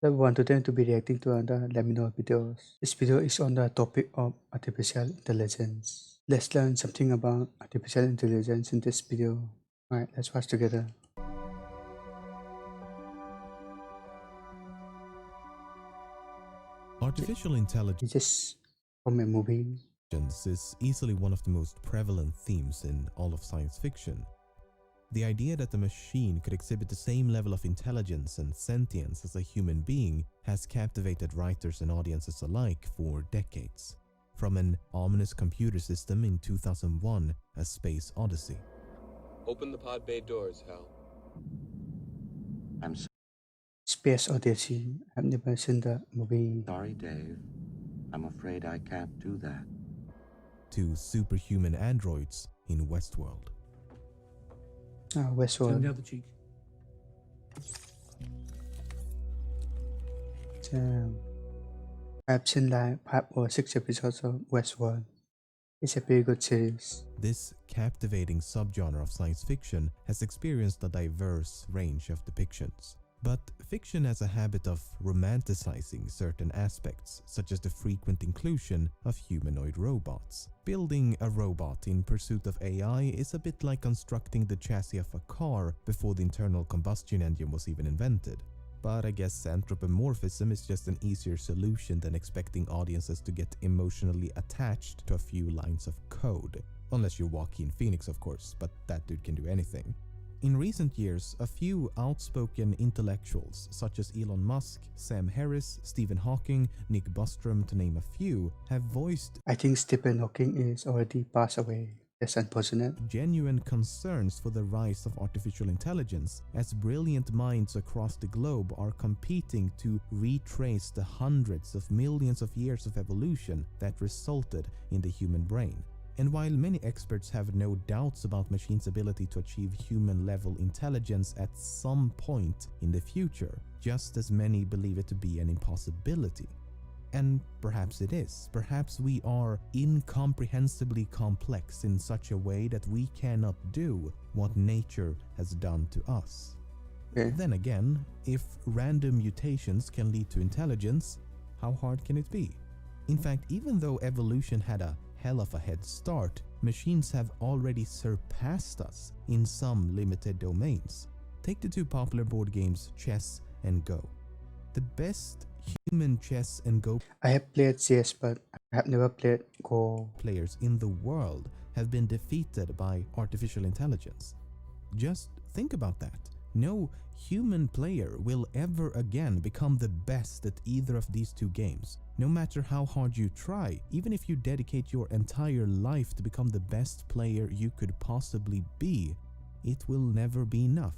I want to them to be reacting to another Lemmino videos. This video is on the topic of artificial intelligence. Let's learn something about artificial intelligence in this video. Alright, let's watch together. Artificial intelligence It's just from a movie. is easily one of the most prevalent themes in all of science fiction. The idea that a machine could exhibit the same level of intelligence and sentience as a human being has captivated writers and audiences alike for decades. From an ominous computer system in 2001, A Space Odyssey. Open the pod bay doors, Hal. I'm Space Odyssey. I've never seen the movie. sorry, Dave. I'm afraid I can't do that. To superhuman androids in Westworld. Ah, Turn Westworld. the other cheek. I've seen like 5 or 6 episodes of Westworld. It's a very good series. This captivating subgenre of science fiction has experienced a diverse range of depictions. But fiction has a habit of romanticizing certain aspects, such as the frequent inclusion of humanoid robots. Building a robot in pursuit of AI is a bit like constructing the chassis of a car before the internal combustion engine was even invented. But I guess anthropomorphism is just an easier solution than expecting audiences to get emotionally attached to a few lines of code. Unless you're Joaquin Phoenix, of course, but that dude can do anything. In recent years, a few outspoken intellectuals such as Elon Musk, Sam Harris, Stephen Hawking, Nick Bostrom to name a few, have voiced I think Stephen Hawking is already passed away. That's unfortunate. genuine concerns for the rise of artificial intelligence, as brilliant minds across the globe are competing to retrace the hundreds of millions of years of evolution that resulted in the human brain. And while many experts have no doubts about machines' ability to achieve human-level intelligence at some point in the future, just as many believe it to be an impossibility. And perhaps it is. Perhaps we are incomprehensibly complex in such a way that we cannot do what nature has done to us. Okay. Then again, if random mutations can lead to intelligence, how hard can it be? In fact, even though evolution had a hell of a head start, machines have already surpassed us in some limited domains. Take the two popular board games chess and Go. The best human chess and Go I have played CS, but I have never played Go. players in the world have been defeated by artificial intelligence. Just think about that. No human player will ever again become the best at either of these two games. No matter how hard you try, even if you dedicate your entire life to become the best player you could possibly be, it will never be enough.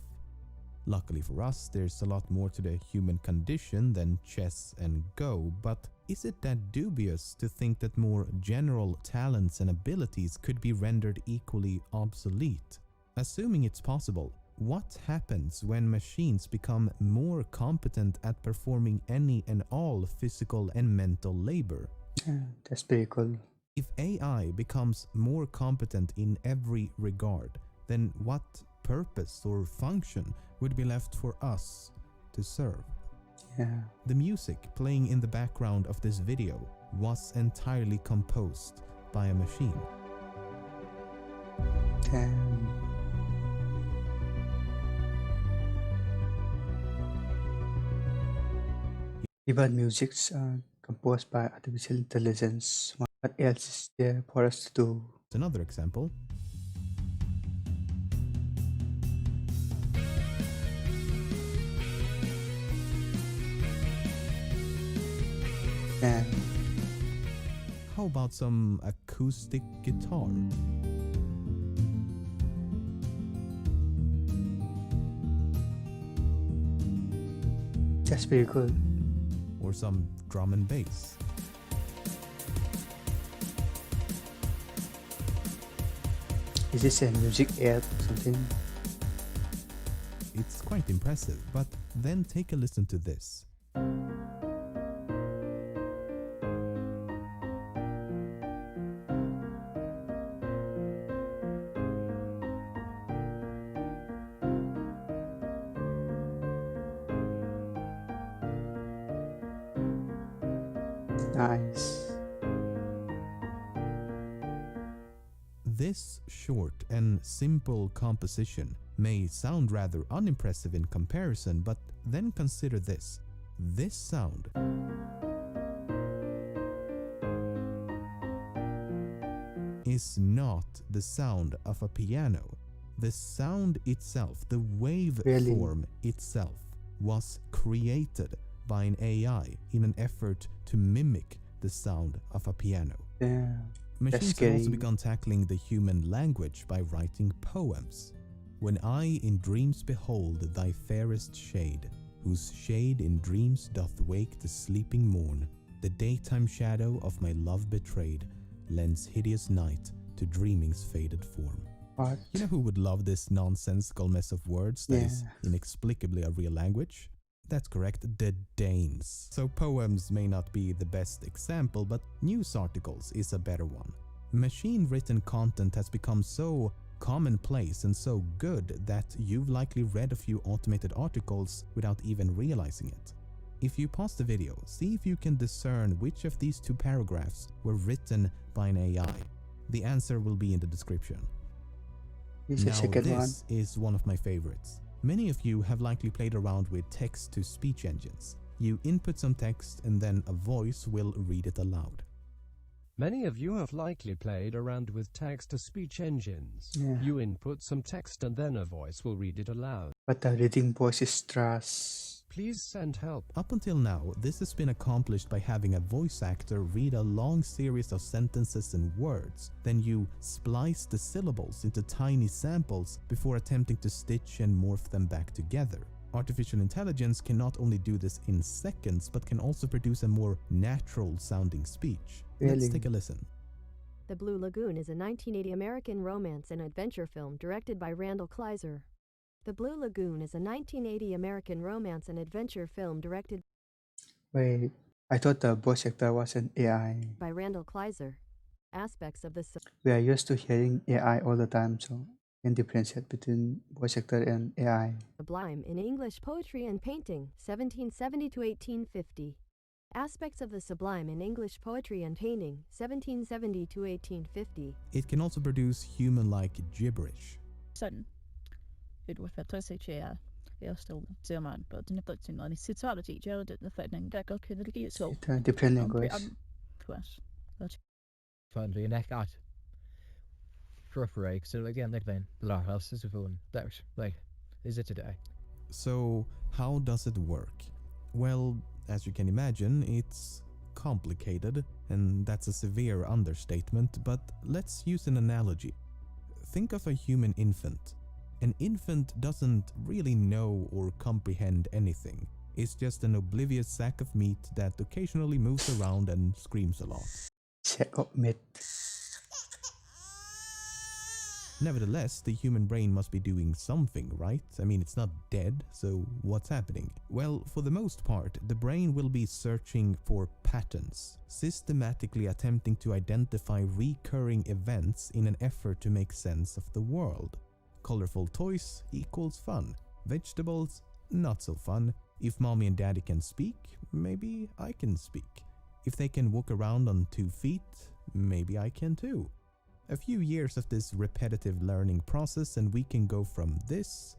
Luckily for us, there's a lot more to the human condition than chess and Go, but is it that dubious to think that more general talents and abilities could be rendered equally obsolete? Assuming it's possible, what happens when machines become more competent at performing any and all physical and mental labor? Yeah, that's pretty cool. If AI becomes more competent in every regard, then what purpose or function would be left for us to serve? Yeah. The music playing in the background of this video was entirely composed by a machine. Damn. Even musics are composed by artificial intelligence. What else is there for us to do? Another example. Damn. How about some acoustic guitar? That's pretty cool. Or some drum and bass? Is this a music app or something? It's quite impressive, but then take a listen to this. Nice. This short and simple composition may sound rather unimpressive in comparison, but then consider this. This sound is not the sound of a piano. The sound itself, the waveform itself, was created by an AI in an effort to mimic the sound of a piano. Yeah. Machines have also begun tackling the human language by writing poems. When I in dreams behold thy fairest shade, whose shade in dreams doth wake the sleeping morn, the daytime shadow of my love betrayed lends hideous night to dreaming's faded form. What? You know who would love this nonsensical mess of words that is inexplicably a real language? That's correct, the Danes. So poems may not be the best example, but news articles is a better one. Machine-written content has become so commonplace and so good that you've likely read a few automated articles without even realizing it. If you pause the video, see if you can discern which of these two paragraphs were written by an AI. The answer will be in the description. This is one of my favorites. Many of you have likely played around with text-to-speech engines. You input some text and then a voice will read it aloud. Many of you have likely played around with text-to-speech engines. You input some text and then a voice will read it aloud. But the reading voice is trash. Please send help. Up until now, this has been accomplished by having a voice actor read a long series of sentences and words. Then you splice the syllables into tiny samples before attempting to stitch and morph them back together. Artificial intelligence can not only do this in seconds, but can also produce a more natural-sounding speech. Let's take a listen. The Blue Lagoon is a 1980 American romance and adventure film directed by Randall Kleiser. The Blue Lagoon is a 1980 American romance and adventure film directed Wait, I thought the voice actor was an AI. by Randall Kleiser. Aspects of the We are used to hearing AI all the time, so can differentiate between voice actor and AI. Sublime in English Poetry and Painting, 1770 to 1850. Aspects of the Sublime in English Poetry and Painting, 1770 to 1850. It can also produce human-like gibberish. Sådan. Et ufattasitje er still German, but the Neptune on his totality, Gerald the threatening that got killed at so. Different language. Find the neck out. For so again, like then, the house is a phone. That's like, is it today? So, how does it work? Well, as you can imagine, it's complicated, and that's a severe understatement, but let's use an analogy. Think of a human infant. An infant doesn't really know or comprehend anything. It's just an oblivious sack of meat that occasionally moves around and screams a lot. Sack of meat. Nevertheless, the human brain must be doing something, right? I mean, it's not dead, so what's happening? Well, for the most part, the brain will be searching for patterns, systematically attempting to identify recurring events in an effort to make sense of the world. Colorful toys equals fun. Vegetables, not so fun. If mommy and daddy can speak, maybe I can speak. If they can walk around on 2 feet, maybe I can too. A few years of this repetitive learning process and we can go from this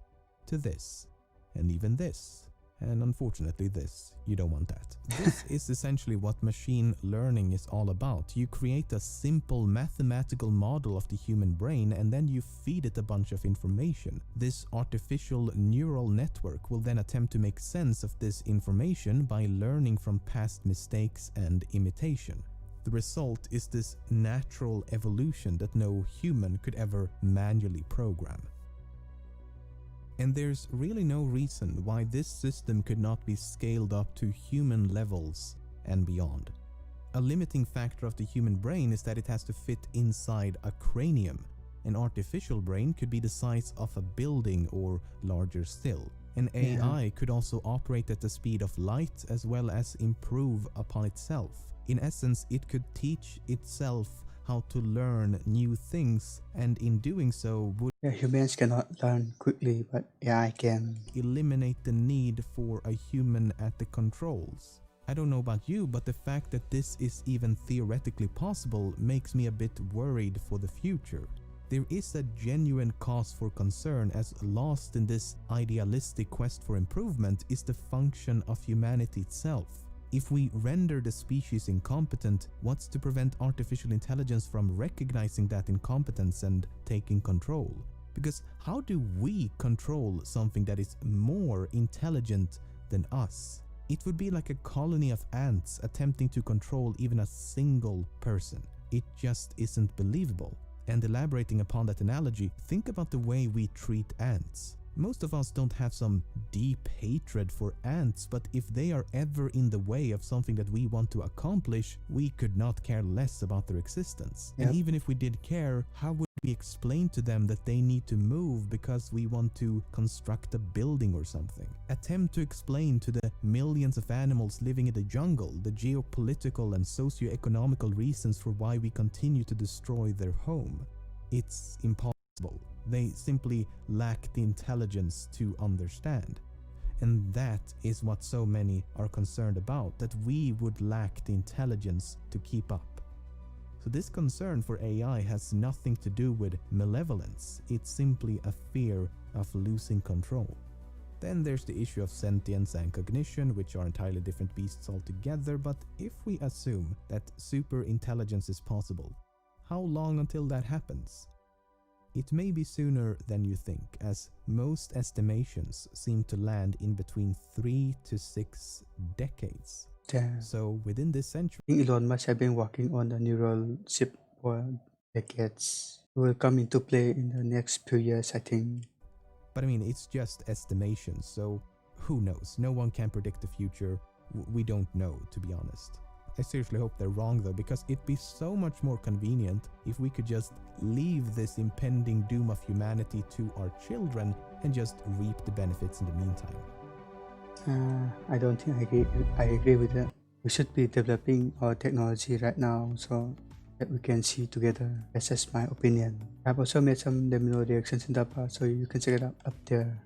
to this, and even this, and unfortunately this. You don't want that. This is essentially what machine learning is all about. You create a simple mathematical model of the human brain and then you feed it a bunch of information. This artificial neural network will then attempt to make sense of this information by learning from past mistakes and imitation. The result is this natural evolution that no human could ever manually program. And there's really no reason why this system could not be scaled up to human levels and beyond. A limiting factor of the human brain is that it has to fit inside a cranium. An artificial brain could be the size of a building or larger still. An AI could also operate at the speed of light as well as improve upon itself. In essence, it could teach itself how to learn new things, and in doing so would Humans cannot learn quickly, but AI can. eliminate the need for a human at the controls. I don't know about you, but the fact that this is even theoretically possible makes me a bit worried for the future. There is a genuine cause for concern, as lost in this idealistic quest for improvement is the function of humanity itself. If we render the species incompetent, what's to prevent artificial intelligence from recognizing that incompetence and taking control? Because how do we control something that is more intelligent than us? It would be like a colony of ants attempting to control even a single person. It just isn't believable. And elaborating upon that analogy, think about the way we treat ants. Most of us don't have some deep hatred for ants, but if they are ever in the way of something that we want to accomplish, we could not care less about their existence. Yep. And even if we did care, how would we explain to them that they need to move because we want to construct a building or something? Attempt to explain to the millions of animals living in the jungle the geopolitical and socio-economical reasons for why we continue to destroy their home. It's impossible. They simply lack the intelligence to understand. And that is what so many are concerned about, that we would lack the intelligence to keep up. So this concern for AI has nothing to do with malevolence. It's simply a fear of losing control. Then there's the issue of sentience and cognition, which are entirely different beasts altogether. But if we assume that super intelligence is possible, how long until that happens? It may be sooner than you think, as most estimations seem to land in between 3 to 6 decades. Damn. So within this century, Elon Musk has been working on the neural chip for decades. It will come into play in the next few years, I think. but I mean, it's just estimations, so who knows? No one can predict the future. We don't know, to be honest. I seriously hope they're wrong though, because it'd be so much more convenient if we could just leave this impending doom of humanity to our children and just reap the benefits in the meantime. I don't think I agree with that. We should be developing our technology right now so that we can see together. That's just my opinion. I've also made some Lemmino reactions in the past, so you can check it out up there.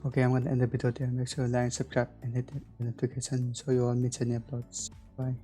Okay, I'm gonna end the video there. Make sure to like, subscribe, and hit the notification so you won't miss any uploads. Bye.